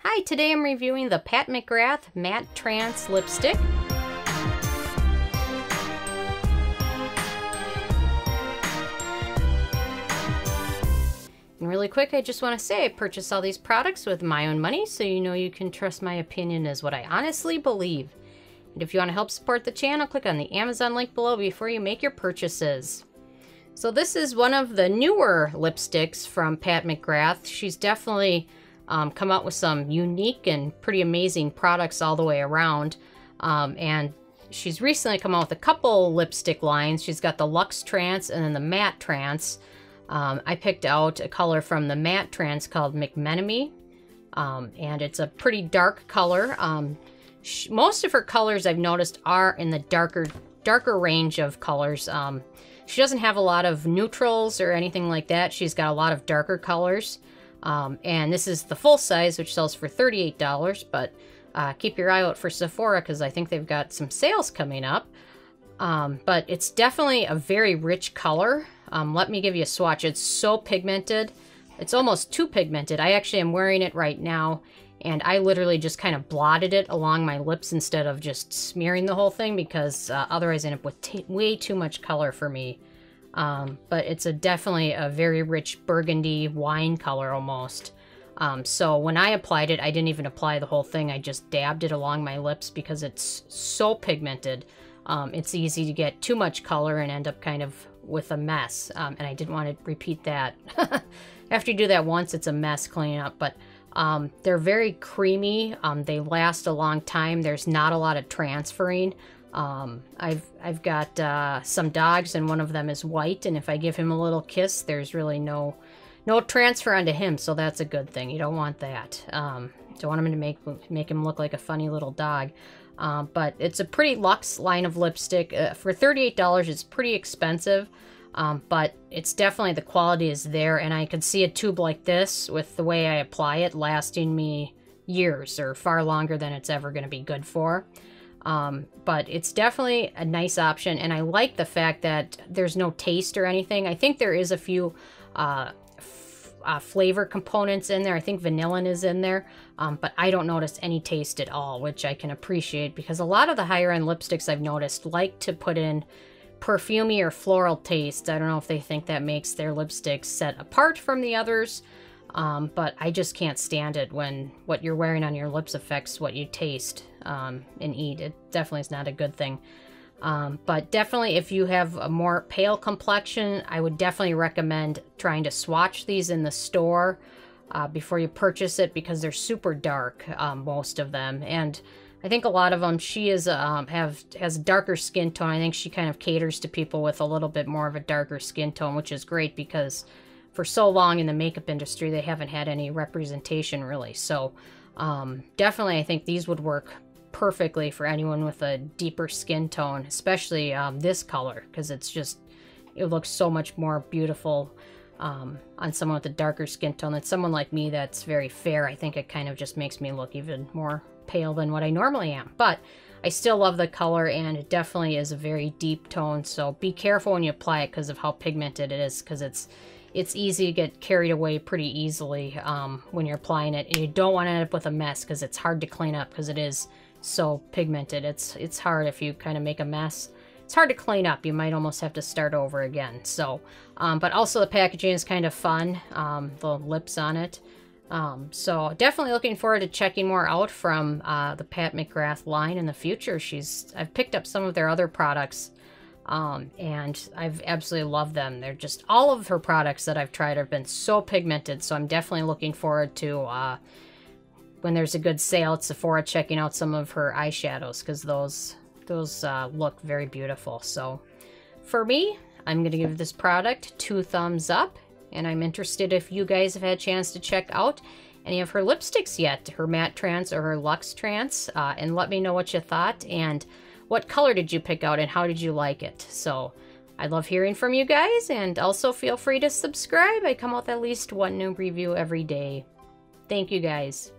Hi, today I'm reviewing the McGrath Matte Trance Lipstick. And really quick, I just want to say I purchased all these products with my own money, so you know you can trust my opinion as what I honestly believe. And if you want to help support the channel, click on the Amazon link below before you make your purchases. So this is one of the newer lipsticks from Pat McGrath. She's definitely come out with some unique and pretty amazing products all the way around. And she's recently come out with a couple lipstick lines. She's got the LuxeTrance and then the Matte Trance. I picked out a color from the Matte Trance called McMenemy. And it's a pretty dark color. Most of her colors I've noticed are in the darker range of colors. She doesn't have a lot of neutrals or anything like that. She's got a lot of darker colors. And this is the full size, which sells for $38, but keep your eye out for Sephora because I think they've got some sales coming up. But it's definitely a very rich color. Let me give you a swatch. It's so pigmented. It's almost too pigmented. I actually am wearing it right now, and I literally just kind of blotted it along my lips instead of just smearing the whole thing because otherwise I end up with way too much color for me. But it's definitely a very rich burgundy wine color almost. So when I applied it, I didn't even apply the whole thing. I just dabbed it along my lips because it's so pigmented. It's easy to get too much color and end up kind of with a mess. And I didn't want to repeat that. After you do that once, it's a mess cleaning up. But they're very creamy. They last a long time. There's not a lot of transferring. I've got some dogs, and one of them is white, and if I give him a little kiss, there's really no transfer onto him, so that's a good thing. You don't want that. Don't want him to make him look like a funny little dog. But it's a pretty luxe line of lipstick. For $38, it's pretty expensive, but it's definitely, the quality is there, and I could see a tube like this with the way I apply it lasting me years, or far longer than it's ever going to be good for. But it's definitely a nice option, and I like the fact that there's no taste or anything. I think there is a few flavor components in there. I think vanillin is in there, but I don't notice any taste at all, which I can appreciate because a lot of the higher-end lipsticks I've noticed like to put in perfumey or floral taste. I don't know if they think that makes their lipsticks set apart from the others, but I just can't stand it when what you're wearing on your lips affects what you taste and eat. It definitely is not a good thing. But definitely if you have a more pale complexion, I would definitely recommend trying to swatch these in the store before you purchase it because they're super dark, most of them. And I think a lot of them, she is has a darker skin tone. I think she kind of caters to people with a little bit more of a darker skin tone, which is great because for so long in the makeup industry, they haven't had any representation really. So definitely I think these would work perfectly for anyone with a deeper skin tone, especially this color, because it's just, it looks so much more beautiful on someone with a darker skin tone than someone like me that's very fair. I think it kind of just makes me look even more pale than what I normally am, but I still love the color, and it definitely is a very deep tone, so be careful when you apply it because of how pigmented it is, because it's easy to get carried away pretty easily when you're applying it, and you don't want to end up with a mess because it's hard to clean up because it is so pigmented. It's hard if you kind of make a mess. It's hard to clean up. You might almost have to start over again. So, but also the packaging is kind of fun. The lips on it. So definitely looking forward to checking more out from the Pat McGrath line in the future. I've picked up some of their other products, and I've absolutely loved them. They're just, all of her products that I've tried have been so pigmented. So I'm definitely looking forward to when there's a good sale at Sephora, checking out some of her eyeshadows because those look very beautiful. So for me, I'm going to give this product 2 thumbs up, and I'm interested if you guys have had a chance to check out any of her lipsticks yet, her Matte Trance or her LuxeTrance, and let me know what you thought and what color did you pick out and how did you like it. So I love hearing from you guys, and also feel free to subscribe. I come out with at least one new review every day. Thank you guys.